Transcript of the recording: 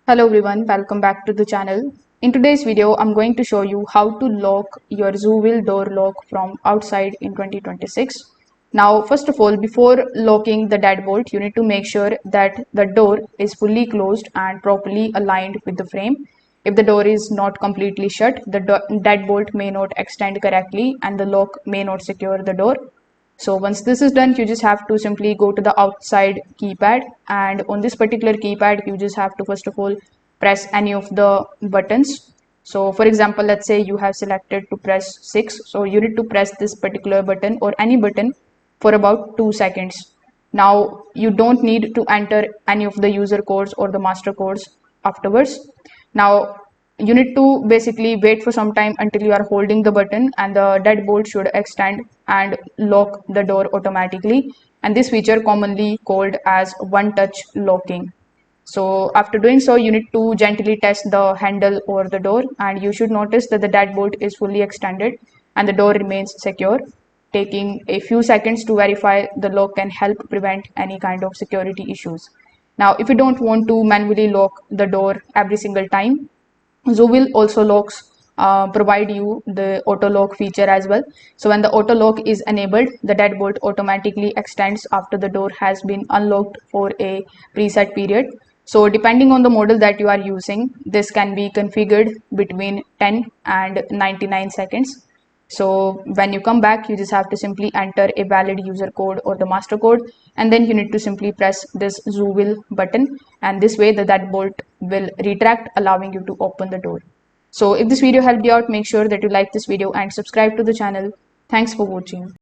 Hello everyone, welcome back to the channel. In today's video, I'm going to show you how to lock your Zowill door lock from outside in 2026. Now, first of all, before locking the deadbolt, you need to make sure that the door is fully closed and properly aligned with the frame. If the door is not completely shut, the deadbolt may not extend correctly and the lock may not secure the door. So once this is done, you just have to simply go to the outside keypad, and on this particular keypad, you just have to first of all press any of the buttons. So for example, let's say you have selected to press 6. So you need to press this particular button or any button for about 2 seconds. Now you don't need to enter any of the user codes or the master codes afterwards. Now you need to basically wait for some time until you are holding the button, and the deadbolt should extend and lock the door automatically, and this feature commonly called as one touch locking. So after doing so, you need to gently test the handle or the door, and you should notice that the deadbolt is fully extended and the door remains secure. Taking a few seconds to verify the lock can help prevent any kind of security issues. Now if you don't want to manually lock the door every single time, Zowill also locks provide you the auto lock feature as well. So when the auto lock is enabled, the deadbolt automatically extends after the door has been unlocked for a preset period. So depending on the model that you are using, this can be configured between 10 and 99 seconds. So when you come back, you just have to simply enter a valid user code or the master code, and then you need to simply press this Zowill button, and this way that bolt will retract, allowing you to open the door. So if this video helped you out, make sure that you like this video and subscribe to the channel. Thanks for watching.